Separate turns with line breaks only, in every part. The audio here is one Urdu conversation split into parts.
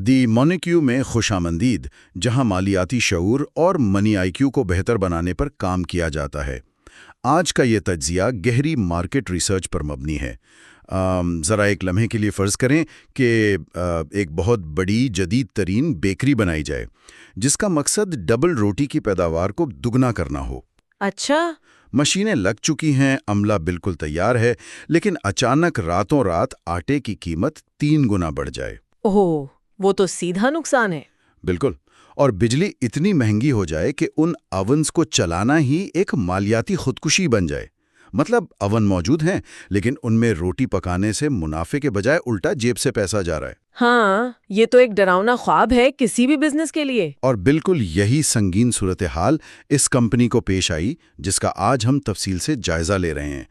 دی مونیکیو میں خوش آمدید، جہاں مالیاتی شعور اور منی آئی کیو کو بہتر بنانے پر کام کیا جاتا ہے۔ آج کا یہ تجزیہ گہری مارکیٹ ریسرچ پر مبنی ہے۔ ذرا ایک لمحے کے لیے فرض کریں کہ ایک بہت بڑی جدید ترین بیکری بنائی جائے، جس کا مقصد ڈبل روٹی کی پیداوار کو دگنا کرنا ہو۔
اچھا۔
مشینیں لگ چکی ہیں، عملہ بالکل تیار ہے، لیکن اچانک راتوں رات آٹے کی قیمت 3 گنا بڑھ جائے۔
اوہ، وہ تو سیدھا نقصان ہے۔
بالکل، اور بجلی اتنی مہنگی ہو جائے کہ ان اوونز کو چلانا ہی ایک مالیاتی خودکشی بن جائے۔ مطلب اوون موجود ہیں، لیکن ان میں روٹی پکانے سے منافع کے بجائے الٹا جیب سے پیسہ جا رہا ہے۔
ہاں، یہ تو ایک ڈراؤنا خواب ہے کسی بھی بزنس کے لیے۔
اور بالکل یہی سنگین صورتحال اس کمپنی کو پیش آئی جس کا آج ہم تفصیل سے جائزہ لے رہے ہیں۔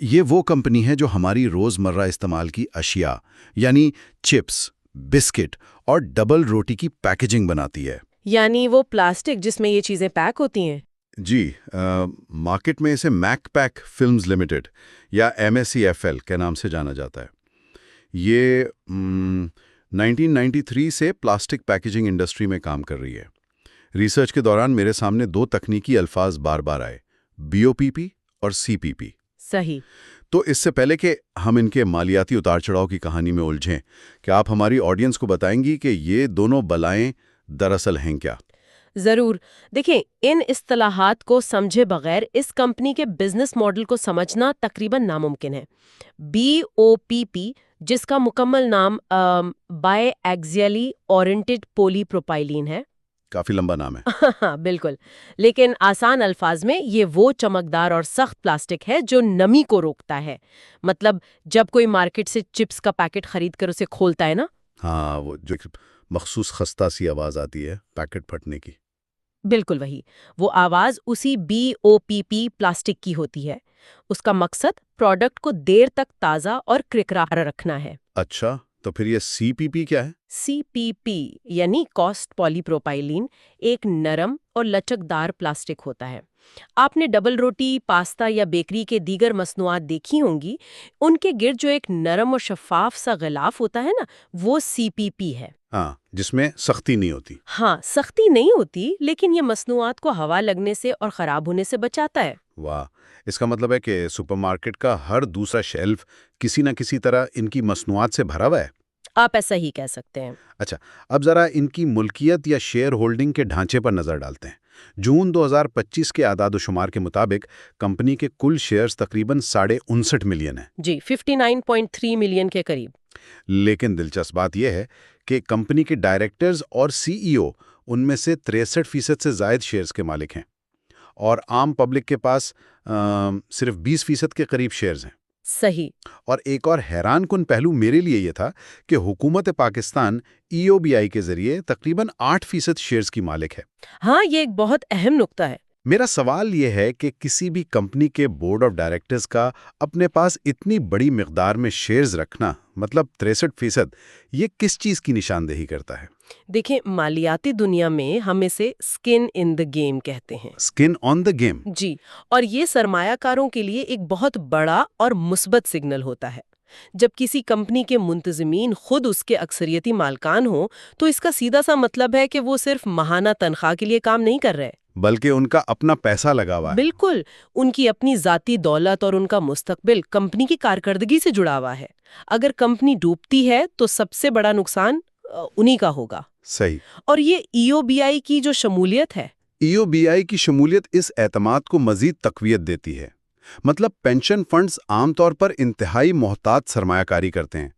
یہ وہ کمپنی ہے جو ہماری روزمرہ استعمال کی اشیاء یعنی چپس، بسکٹ اور ڈبل روٹی کی پیکیجنگ بناتی ہے۔
یعنی وہ پلاسٹک جس میں یہ چیزیں پیک ہوتی ہیں؟
جی، مارکیٹ میں اسے میک پیک فلمز لمیٹڈ یا MACFL کے نام سے جانا جاتا ہے۔ یہ 1993 سے پلاسٹک پیکیجنگ انڈسٹری میں کام کر رہی ہے۔ ریسرچ کے دوران میرے سامنے 2 تکنیکی الفاظ بار بار آئے، BOPP اور CPP۔
صحیح۔
تو اس سے پہلے کہ ہم ان کے مالیاتی اتار چڑھاؤ کی کہانی میں الجھیں، کیا آپ ہماری آڈینس کو بتائیں گی کہ یہ دونوں بلائیں دراصل ہیں کیا؟
ضرور۔ دیکھیں، ان اصطلاحات کو سمجھے بغیر اس کمپنی کے بزنس ماڈل کو سمجھنا تقریباً ناممکن ہے۔ BOPP، جس کا مکمل نام بائی ایکزیلی اورینٹڈ پولی پروپائلین ہے۔
کافی لمبا نام ہے۔
ہاں بالکل، لیکن آسان الفاظ میں یہ وہ چمکدار اور سخت پلاسٹک ہے جو نمی کو روکتا ہے۔ مطلب جب کوئی مارکیٹ سے چپس کا پیکٹ خرید کر اسے کھولتا ہے نا،
ہاں، وہ جو مخصوص خستہ سی آواز آتی ہے پیکٹ پھٹنے کی۔
بالکل وہی، وہ آواز اسی BOPP پلاسٹک کی ہوتی ہے۔ اس کا مقصد پروڈکٹ کو دیر تک تازہ اور کرکرا رکھنا ہے۔
اچھا، تو پھر یہ CPP کیا ہے؟
CPP یعنی کاسٹ پولی پروپائلین ایک نرم اور لچکدار پلاسٹک ہوتا ہے۔ آپ نے ڈبل روٹی، پاستا یا بیکری کے دیگر مصنوعات دیکھی ہوں گی، ان کے گرد جو ایک نرم اور شفاف سا غلاف ہوتا ہے نا، وہ CPP ہے۔
ہاں، جس میں سختی نہیں ہوتی۔
ہاں، سختی نہیں ہوتی، لیکن یہ مصنوعات کو ہوا لگنے سے اور خراب ہونے سے بچاتا ہے۔
واہ، اس کا مطلب ہے کہ سپر مارکیٹ کا ہر دوسرا شیلف کسی نہ کسی طرح ان کی مصنوعات سے بھرا ہوا ہے۔
آپ ایسا ہی کہہ سکتے ہیں۔
اچھا، اب ذرا ان کی ملکیت یا شیئر ہولڈنگ کے ڈھانچے پر نظر ڈالتے ہیں۔ جون 2025 کے اعداد و شمار کے مطابق کمپنی کے کل شیئرز تقریباً 59.5 ملین ہیں۔
جی، 59.3 ملین کے قریب۔
لیکن دلچسپ بات یہ ہے کہ کمپنی کے ڈائریکٹرز اور CEO ان میں سے 63% سے زائد شیئرز کے مالک ہیں، اور عام پبلک کے پاس صرف 20% کے قریب شیئرز ہیں۔
صحیح۔
اور ایک اور حیران کن پہلو میرے لیے یہ تھا کہ حکومت پاکستان EOBI کے ذریعے تقریباً 8% شیئرز کی مالک ہے۔
ہاں، یہ ایک بہت اہم نقطہ ہے۔
میرا سوال یہ ہے کہ کسی بھی کمپنی کے بورڈ آف ڈائریکٹرز کا اپنے پاس اتنی بڑی مقدار میں شیئرز رکھنا، مطلب 63%، یہ کس چیز کی نشاندہی کرتا ہے؟
دیکھیں، مالیاتی دنیا میں ہم اسے اسکن ان دا گیم کہتے ہیں۔
Skin on the game?
جی، اور یہ سرمایہ کاروں کے لیے ایک بہت بڑا اور مثبت سگنل ہوتا ہے۔ جب کسی کمپنی کے منتظمین خود اس کے اکثریتی مالکان ہوں تو اس کا سیدھا سا مطلب ہے کہ وہ صرف ماہانہ تنخواہ کے لیے کام نہیں کر رہے،
بلکہ ان کا اپنا پیسہ لگا ہوا ہے۔
بالکل، ان کی اپنی ذاتی دولت اور ان کا مستقبل کمپنی کی کارکردگی سے جڑا ہوا ہے۔ اگر کمپنی ڈوبتی ہے تو سب سے بڑا نقصان انہی کا ہوگا۔
صحیح۔
اور یہ EOBI کی جو شمولیت ہے،
EOBI کی شمولیت اس اعتماد کو مزید تقویت دیتی ہے۔ مطلب پینشن فنڈز عام طور پر انتہائی محتاط سرمایہ کاری کرتے ہیں۔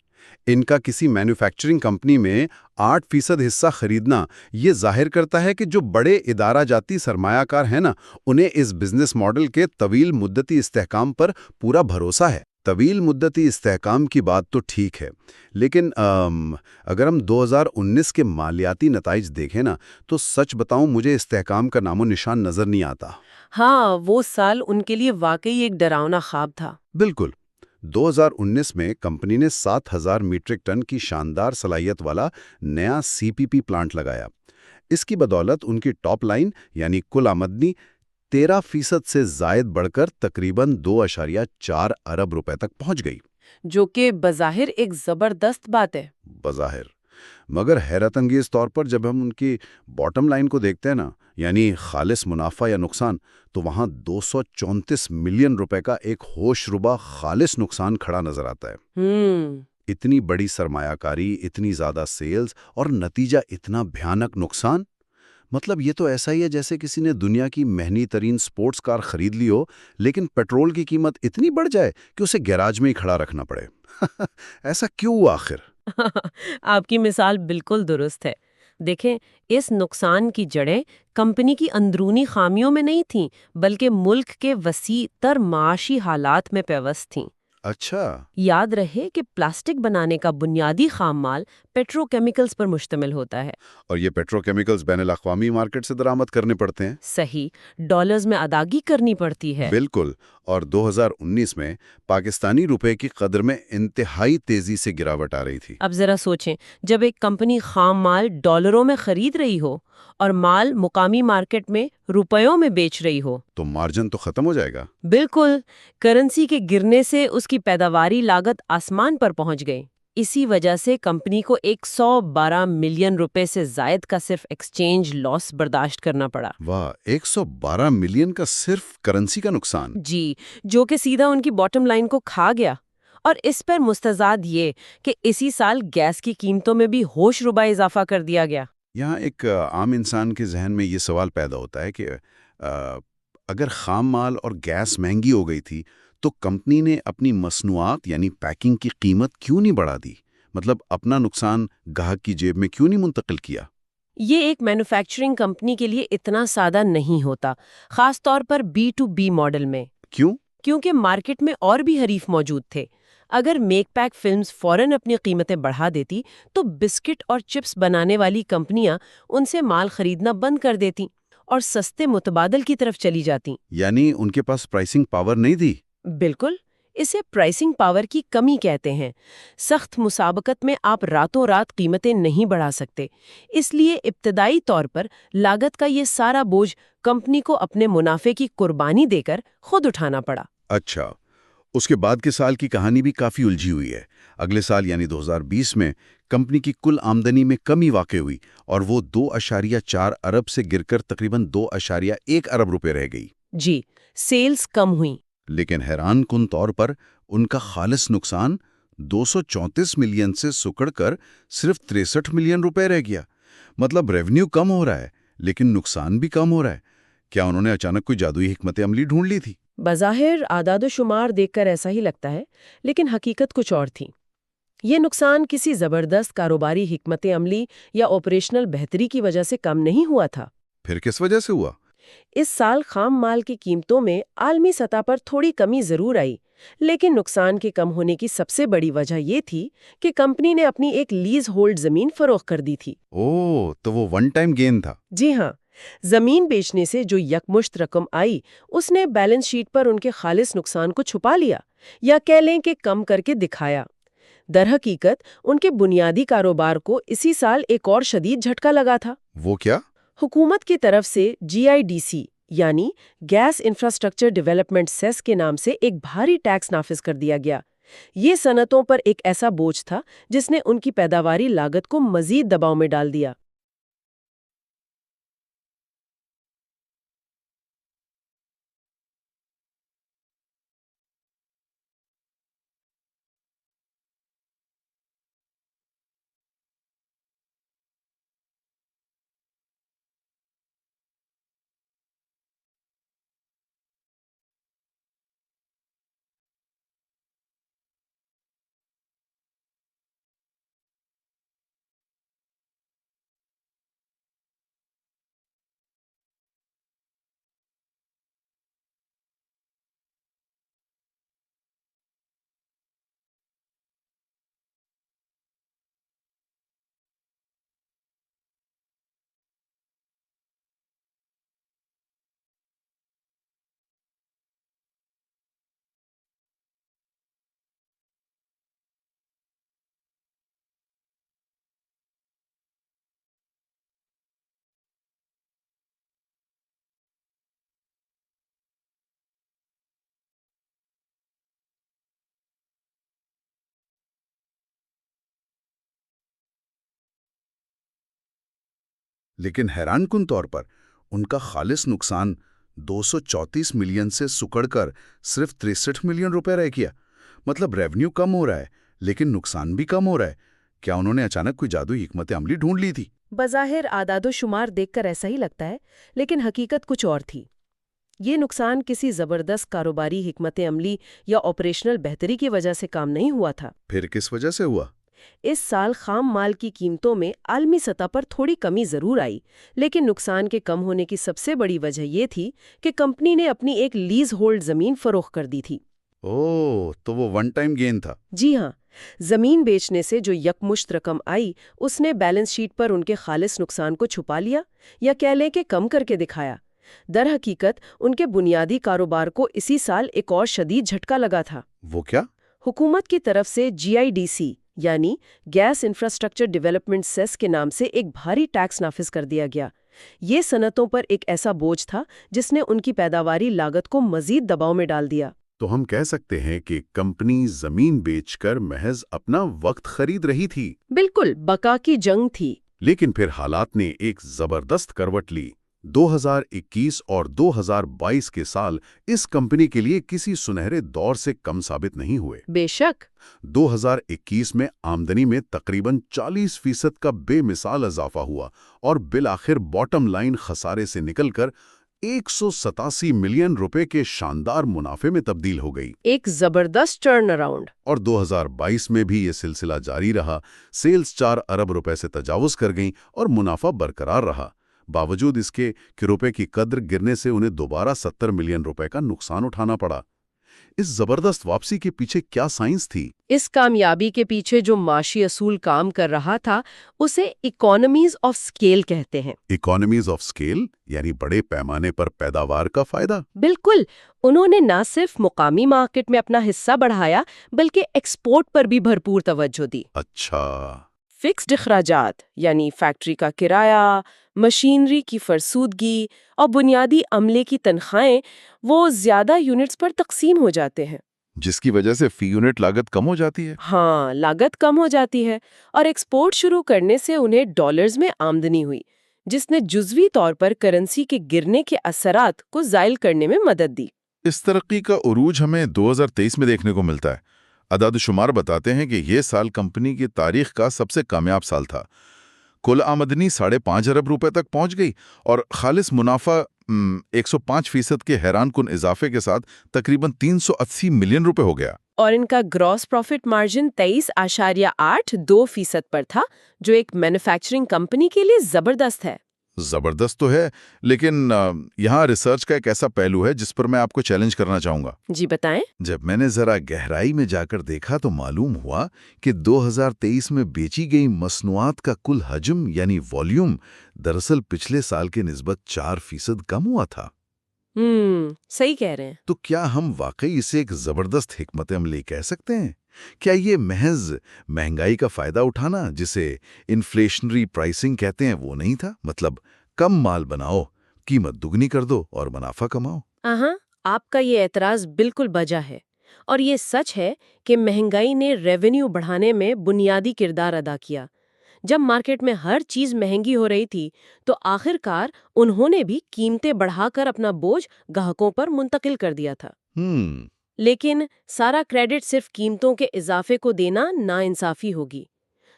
ان کا کسی مینوفیکچرنگ کمپنی میں 8% حصہ خریدنا یہ ظاہر کرتا ہے کہ جو بڑے ادارہ جاتی سرمایہ کار ہیں نا، انہیں اس بزنس ماڈل کے طویل مدتی استحکام پر پورا بھروسہ ہے۔ طویل مدتی استحکام کی بات تو ٹھیک ہے، لیکن اگر ہم 2019 کے مالیاتی نتائج دیکھیں نا، تو سچ بتاؤں مجھے استحکام کا نام و نشان نظر نہیں آتا۔
ہاں، وہ سال ان کے لیے واقعی ایک ڈراؤنا خواب تھا۔
بالکل۔ 2019 میں کمپنی نے 7,000 میٹرک ٹن کی شاندار صلاحیت والا نیا CPP پلانٹ لگایا۔ اس کی بدولت ان کی ٹاپ لائن یعنی کل آمدنی 13% سے زائد بڑھ کر تقریباً 2.4 ارب روپے تک پہنچ گئی،
جو کہ بظاہر ایک زبردست بات ہے۔
بظاہر، مگر حیرت انگیز طور پر جب ہم ان کی باٹم لائن کو دیکھتے ہیں نا، یعنی خالص منافع یا نقصان، تو وہاں 234 ملین روپے کا ایک ہوش ربا خالص نقصان کھڑا نظر آتا ہے۔
ہوں
اتنی بڑی سرمایہ کاری، اتنی زیادہ سیلز اور نتیجہ اتنا بھیانک نقصان، مطلب یہ تو ایسا ہی ہے جیسے کسی نے دنیا کی مہنگی ترین سپورٹس کار خرید لی ہو، لیکن پیٹرول کی قیمت اتنی بڑھ جائے کہ اسے گیراج میں ہی کھڑا رکھنا پڑے۔ ایسا کیوں ہوا آخر؟
آپ کی مثال بالکل درست ہے۔ دیکھیں، اس نقصان کی جڑیں کمپنی کی اندرونی خامیوں میں نہیں تھیں، بلکہ ملک کے وسیع تر معاشی حالات میں پیوست تھیں۔
اچھا۔
یاد رہے کہ پلاسٹک بنانے کا بنیادی خام مال پیٹرو کیمیکلز پر مشتمل ہوتا ہے۔
اور یہ پیٹرو کیمیکلز بین الاقوامی مارکیٹ سے درآمد کرنے پڑتے ہیں؟
صحیح، ڈالرز میں ادائیگی کرنی پڑتی ہے۔
بالکل، اور 2019 میں پاکستانی روپے کی قدر میں انتہائی تیزی سے گراوٹ آ رہی تھی۔
اب ذرا سوچیں، جب ایک کمپنی خام مال ڈالروں میں خرید رہی ہو اور مال مقامی مارکیٹ میں روپیوں میں بیچ رہی ہو،
تو مارجن تو ختم ہو جائے گا۔
بالکل، کرنسی کے گرنے سے اس کی پیداواری لاگت آسمان پر پہنچ گئی۔ اسی وجہ سے کمپنی کو 112 ملین روپے سے زائد کا صرف ایکسچینج لاس برداشت کرنا پڑا۔
واہ، 112 ملین کا صرف کرنسی کا نقصان!
جی، جو کہ سیدھا ان کی باٹم لائن کو کھا گیا۔ اور اس پر مستزاد یہ کہ اسی سال گیس کی قیمتوں میں بھی ہوش ربا اضافہ کر دیا گیا۔
یہاں ایک عام انسان کے ذہن میں یہ سوال پیدا ہوتا ہے کہ اگر خام مال اور گیس مہنگی ہو گئی تھی تو کمپنی نے اپنی مصنوعات یعنی پیکنگ کی قیمت کیوں نہیں بڑھا دی؟ مطلب اپنا نقصان گاہک کی جیب میں کیوں نہیں منتقل کیا؟
یہ ایک مینوفیکچرنگ کمپنی کے لیے اتنا سادہ نہیں ہوتا، خاص طور پر B2B ماڈل میں۔
کیوں؟
کیونکہ مارکیٹ میں اور بھی حریف موجود تھے۔ اگر میک پیک فلمز فوراً اپنی قیمتیں بڑھا دیتی تو بسکٹ اور چپس بنانے والی کمپنیاں ان سے مال خریدنا بند کر دیتیں اور سستے متبادل کی طرف چلی جاتیں۔
یعنی ان کے پاس پرائسنگ پاور نہیں تھی؟
بالکل، اسے پرائسنگ پاور کی کمی کہتے ہیں۔ سخت مسابقت میں آپ راتوں رات قیمتیں نہیں بڑھا سکتے، اس لیے ابتدائی طور پر لاگت کا یہ سارا بوجھ کمپنی کو اپنے منافع کی قربانی دے کر خود اٹھانا پڑا۔
اچھا، اس کے بعد کے سال کی کہانی بھی کافی الجھی ہوئی ہے۔ اگلے سال یعنی 2020 میں کمپنی کی کل آمدنی میں کمی واقع ہوئی اور وہ 2.4 ارب سے گر کر تقریباً 2.1 ارب روپے رہ گئی۔
جی، سیلز کم ہوئیں۔
لیکن حیران کن طور پر ان کا خالص نقصان 234 ملین سے سکڑ کر صرف 63 ملین روپے رہ گیا۔ مطلب ریونیو کم ہو رہا ہے لیکن نقصان بھی کم ہو رہا ہے۔ کیا انہوں نے اچانک کوئی جادوئی حکمت عملی ڈھونڈ لی تھی؟
بظاہر اعداد و شمار دیکھ کر ایسا ہی لگتا ہے، لیکن حقیقت کچھ اور تھی۔ یہ نقصان کسی زبردست کاروباری حکمت عملی یا آپریشنل بہتری کی وجہ سے کم نہیں ہوا تھا۔
پھر کس وجہ سے ہوا؟
اس سال خام مال کی قیمتوں میں عالمی سطح پر تھوڑی کمی ضرور آئی، لیکن نقصان کے کم ہونے کی سب سے بڑی وجہ یہ تھی کہ کمپنی نے اپنی ایک لیز ہولڈ زمین فروخت کر دی تھی۔
اوہ، تو وہ ون ٹائم گین تھا؟
جی ہاں، زمین بیچنے سے جو یکمشت رقم آئی اس نے بیلنس شیٹ پر ان کے خالص نقصان کو چھپا لیا، یا کہہ لیں کہ کم کر کے دکھایا۔ درحقیقت ان کے بنیادی کاروبار کو اسی سال ایک اور شدید جھٹکا لگا تھا۔
وہ کیا؟
حکومت کی طرف سے GIDC یعنی گیس انفراسٹرکچر ڈیولپمنٹ سیس کے نام سے ایک بھاری ٹیکس نافذ کر دیا گیا۔ یہ صنعتوں پر ایک ایسا بوجھ تھا جس نے ان کی پیداواری لاگت کو مزید دباؤ میں ڈال دیا۔
لیکن حیران کن طور پر ان کا خالص نقصان 234 ملین سے سکڑ کر صرف 63 ملین روپے رہ گیا۔ مطلب ریونیو کم ہو رہا ہے لیکن نقصان بھی کم ہو رہا ہے۔ کیا انہوں نے اچانک کوئی جادوئی حکمت عملی ڈھونڈ لی تھی؟
بظاہر اعداد و شمار دیکھ کر ایسا ہی لگتا ہے، لیکن حقیقت کچھ اور تھی۔ یہ نقصان کسی زبردست کاروباری حکمت عملی یا آپریشنل بہتری کی وجہ سے کام نہیں ہوا تھا۔
پھر کس وجہ سے ہوا؟
اس سال خام مال کی قیمتوں میں عالمی سطح پر تھوڑی کمی ضرور آئی، لیکن نقصان کے کم ہونے کی سب سے بڑی وجہ یہ تھی کہ کمپنی نے اپنی ایک لیز ہولڈ زمین فروخت کر دی تھی۔
اوہ، تو وہ ون ٹائم گین تھا؟
جی ہاں، زمین بیچنے سے جو یکمشت رقم آئی اس نے بیلنس شیٹ پر ان کے خالص نقصان کو چھپا لیا، یا کہہ لیں کہ کم کر کے دکھایا۔ در حقیقت ان کے بنیادی کاروبار کو اسی سال ایک اور شدید جھٹکا لگا تھا۔
وہ کیا؟
حکومت کی طرف سے GIDC یعنی گیس انفراسٹرکچر ڈیولپمنٹ سیس کے نام سے ایک بھاری ٹیکس نافذ کر دیا گیا۔ یہ صنعتوں پر ایک ایسا بوجھ تھا جس نے ان کی پیداواری لاگت کو مزید دباؤ میں ڈال دیا۔
تو ہم کہہ سکتے ہیں کہ کمپنی زمین بیچ کر محض اپنا وقت خرید رہی تھی۔
بالکل، بقا کی جنگ تھی۔
لیکن پھر حالات نے ایک زبردست کروٹ لی۔ 2021 اور 2022 کے سال اس کمپنی کے لیے کسی سنہرے دور سے کم ثابت نہیں ہوئے۔
بے شک
2021 میں آمدنی میں تقریباً 40% کا بے مثال اضافہ ہوا اور بالآخر باٹم لائن خسارے سے نکل کر 187 ملین روپے کے شاندار منافع میں تبدیل ہو گئی۔
ایک زبردست ٹرن اراؤنڈ۔
اور 2022 میں بھی یہ سلسلہ جاری رہا۔ سیلز 4 ارب روپے سے تجاوز کر گئیں اور منافع برقرار رہا، باوجود اس کے کہ روپے کی قدر گرنے سے انہیں دوبارہ 70 ملین روپے کا نقصان اٹھانا پڑا۔ اس زبردست واپسی کے پیچھے کیا سائنس تھی؟
اس کامیابی کے پیچھے جو معاشی اصول کام کر رہا تھا اسے اکانومیز آف سکیل کہتے ہیں۔
اکانومیز آف سکیل یعنی بڑے پیمانے پر پیداوار کا فائدہ؟
بالکل، انہوں نے نہ صرف مقامی مارکیٹ میں اپنا حصہ بڑھایا بلکہ ایکسپورٹ پر بھی بھرپور توجہ دی۔
اچھا۔
فکسڈ اخراجات یعنی فیکٹری کا کرایہ، مشینری کی فرسودگی اور بنیادی عملے کی تنخواہیں وہ زیادہ یونٹس پر تقسیم ہو جاتے ہیں،
جس کی وجہ سے فی یونٹ لاگت کم ہو جاتی ہے۔
ہاں، لاگت کم ہو جاتی ہے اور ایکسپورٹ شروع کرنے سے انہیں ڈالرز میں آمدنی ہوئی، جس نے جزوی طور پر کرنسی کے گرنے کے اثرات کو زائل کرنے میں مدد دی۔
اس ترقی کا عروج ہمیں 2023 میں دیکھنے کو ملتا ہے۔ اعداد و شمار بتاتے ہیں کہ یہ سال کمپنی کی تاریخ کا سب سے کامیاب سال تھا۔ کل آمدنی 5.5 ارب روپے تک پہنچ گئی اور خالص منافع 105% کے حیران کن اضافے کے ساتھ تقریباً 380 ملین روپے ہو گیا۔
اور ان کا گراس پروفٹ مارجن 23.82% پر تھا، جو ایک مینوفیکچرنگ کمپنی کے لیے زبردست ہے۔
زبردست تو ہے، لیکن یہاں ریسرچ کا ایک ایسا پہلو ہے جس پر میں آپ کو چیلنج کرنا چاہوں گا۔
جی بتائیں۔
جب میں نے ذرا گہرائی میں جا کر دیکھا تو معلوم ہوا کہ 2023 میں بیچی گئی مصنوعات کا کل حجم یعنی والیوم دراصل پچھلے سال کے نسبت 4% کم ہوا تھا۔
صحیح کہہ رہے ہیں۔
تو کیا ہم واقعی اسے ایک زبردست حکمت عملی کہہ سکتے ہیں؟ کیا یہ محض مہنگائی کا فائدہ اٹھانا جسے انفلیشنری پرائسنگ کہتے ہیں وہ نہیں تھا؟ مطلب کم مال بناؤ، قیمت دگنی کر دو اور منافع کماؤ۔
آپ کا یہ اعتراض بالکل بجا ہے، اور یہ سچ ہے کہ مہنگائی نے ریونیو بڑھانے میں بنیادی کردار ادا کیا۔ جب مارکیٹ میں ہر چیز مہنگی ہو رہی تھی تو آخر کار انہوں نے بھی قیمتیں بڑھا کر اپنا بوجھ گاہکوں پر منتقل کر دیا تھا۔ لیکن سارا کریڈٹ صرف قیمتوں کے اضافے کو دینا ناانصافی ہوگی۔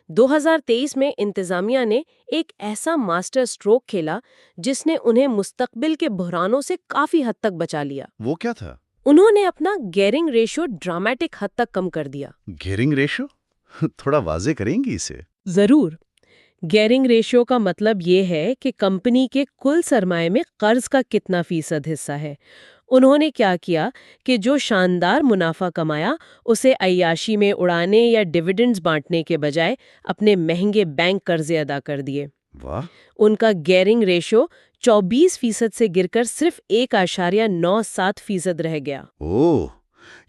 2023 میں انتظامیہ نے ایک ایسا ماسٹر سٹروک کھیلا جس نے انہیں مستقبل کے بحرانوں سے کافی حد تک بچا لیا۔
وہ کیا تھا؟
انہوں نے اپنا گیئرنگ ریشو ڈرامیٹک حد تک کم کر دیا۔
Gearing ratio? تھوڑا واضح کریں گی اسے؟
ضرور۔ گیئرنگ ریشو کا مطلب یہ ہے کہ کمپنی کے کل سرمایہ میں قرض کا کتنا فیصد حصہ ہے۔ انہوں نے کیا کیا کہ جو شاندار منافع کمایا اسے عیاشی میں اڑانے یا ڈیویڈنڈز بانٹنے کے بجائے اپنے مہنگے بینک قرضے ادا کر دیے۔
واہ!
ان کا گیئرنگ ریشو 24% سے گر کر صرف 1.97% رہ گیا۔
اوہ!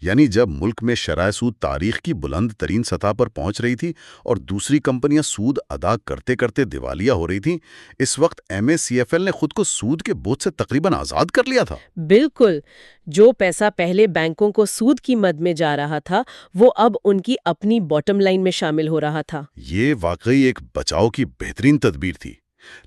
یعنی جب ملک میں شرح سود تاریخ کی بلند ترین سطح پر پہنچ رہی تھی اور دوسری کمپنیاں سود ادا کرتے کرتے دیوالیہ ہو رہی تھیں، اس وقت MACFL نے خود کو سود کے بوجھ سے تقریباً آزاد کر لیا تھا۔
بالکل، جو پیسہ پہلے بینکوں کو سود کی مد میں جا رہا تھا وہ اب ان کی اپنی باٹم لائن میں شامل ہو رہا تھا۔
یہ واقعی ایک بچاؤ کی بہترین تدبیر تھی۔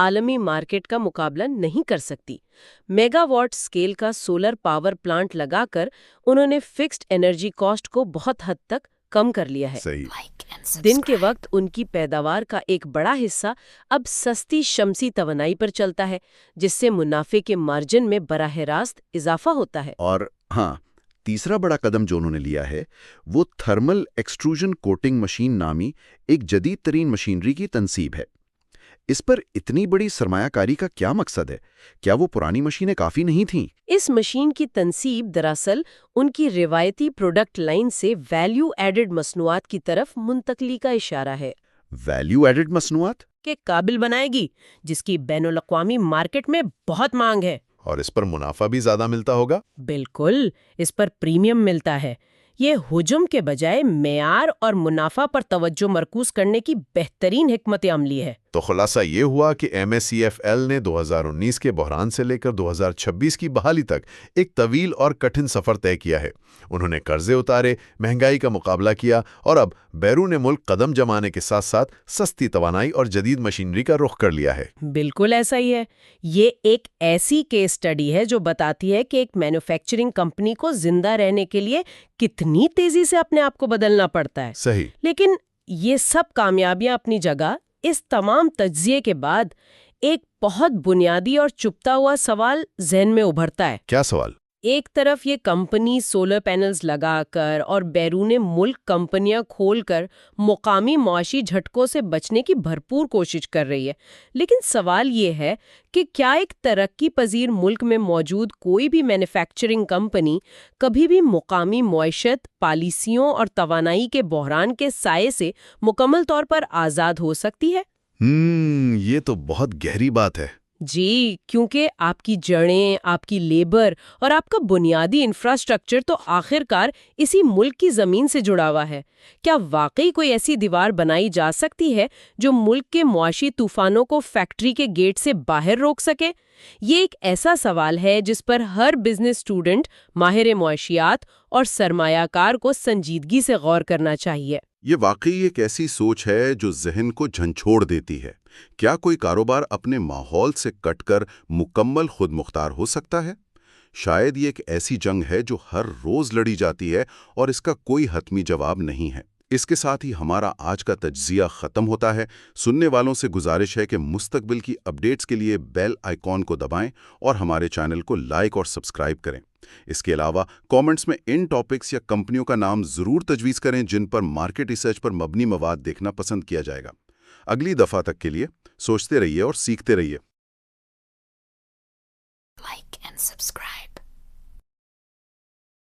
عالمی مارکیٹ کا مقابلہ نہیں کر سکتی۔ میگا واٹ سکیل کا سولر پاور پلانٹ لگا کر انہوں نے فکسڈ انرجی کاسٹ کو بہت حد تک کم کر لیا ہے۔
صحیح۔
دن کے وقت ان کی پیداوار کا ایک بڑا حصہ اب سستی شمسی توانائی پر چلتا ہے، جس سے منافع کے مارجن میں براہ راست اضافہ ہوتا ہے۔
اور ہاں، تیسرا بڑا قدم جو انہوں نے لیا ہے وہ تھرمل ایکسٹروژن کوٹنگ مشین نامی ایک جدید ترین مشینری کی تنصیب ہے۔ اس پر اتنی بڑی سرمایہ کاری کا کیا مقصد ہے؟ کیا وہ پرانی مشینیں کافی نہیں تھیں؟
اس مشین کی تنصیب دراصل ان کی روایتی پروڈکٹ لائن سے ویلیو ایڈڈ مصنوعات کی طرف منتقلی کا اشارہ ہے۔
ویلیو ایڈڈ مصنوعات
کے قابل بنائے گی، جس کی بین الاقوامی مارکیٹ میں بہت مانگ ہے۔
اور اس پر منافع بھی زیادہ ملتا ہوگا؟
بالکل، اس پر پریمیم ملتا ہے۔ یہ ہجوم کے بجائے معیار اور منافع پر توجہ مرکوز کرنے کی بہترین حکمت عملی ہے۔
تو خلاصہ یہ ہوا کہ MSEFL نے 2019 کے بحران سے لے کر 2026 کی بحالی تک ایک طویل اور کٹھن سفر طے کیا ہے۔ انہوں نے قرضے اتارے، مہنگائی کا مقابلہ کیا اور اب بیرون ملک قدم جمانے کے ساتھ ساتھ سستی توانائی اور جدید مشینری کا رخ کر لیا ہے۔
بالکل ایسا ہی ہے۔ یہ ایک ایسی کیس سٹڈی ہے جو بتاتی ہے کہ ایک مینوفیکچرنگ کمپنی کو زندہ رہنے کے لیے کتنی تیزی سے اپنے آپ کو بدلنا پڑتا ہے۔
صحیح۔
لیکن یہ سب کامیابیاں اپنی جگہ، اس تمام تجزیے کے بعد ایک بہت بنیادی اور چپتا ہوا سوال ذہن میں ابھرتا ہے۔
کیا سوال؟
ایک طرف یہ کمپنی سولر پینلز لگا کر اور بیرون ملک کمپنیاں کھول کر مقامی معاشی جھٹکوں سے بچنے کی بھرپور کوشش کر رہی ہے، لیکن سوال یہ ہے کہ کیا ایک ترقی پذیر ملک میں موجود کوئی بھی مینوفیکچرنگ کمپنی کبھی بھی مقامی معیشت، پالیسیوں اور توانائی کے بحران کے سائے سے مکمل طور پر آزاد ہو سکتی ہے؟
یہ تو بہت گہری بات ہے۔
جی، کیونکہ آپ کی جڑیں، آپ کی لیبر اور آپ کا بنیادی انفراسٹرکچر تو آخر کار اسی ملک کی زمین سے جڑا ہوا ہے۔ کیا واقعی کوئی ایسی دیوار بنائی جا سکتی ہے جو ملک کے معاشی طوفانوں کو فیکٹری کے گیٹ سے باہر روک سکے؟ یہ ایک ایسا سوال ہے جس پر ہر بزنس اسٹوڈنٹ، ماہر معاشیات اور سرمایہ کار کو سنجیدگی سے غور کرنا چاہیے۔
یہ واقعی ایک ایسی سوچ ہے جو ذہن کو جھنجھوڑ دیتی ہے۔ کیا کوئی کاروبار اپنے ماحول سے کٹ کر مکمل خود مختار ہو سکتا ہے؟ شاید یہ ایک ایسی جنگ ہے جو ہر روز لڑی جاتی ہے اور اس کا کوئی حتمی جواب نہیں ہے۔ اس کے ساتھ ہی ہمارا آج کا تجزیہ ختم ہوتا ہے۔ سننے والوں سے گزارش ہے کہ مستقبل کی اپڈیٹس کے لیے بیل آئیکن کو دبائیں اور ہمارے چینل کو لائک اور سبسکرائب کریں۔ اس کے علاوہ کامنٹس میں ان ٹاپکس یا کمپنیوں کا نام ضرور تجویز کریں جن پر مارکیٹ ریسرچ پر مبنی مواد دیکھنا پسند کیا جائے گا۔ اگلی دفعہ تک کے لیے سوچتے رہیے اور سیکھتے رہیے۔
Like and subscribe.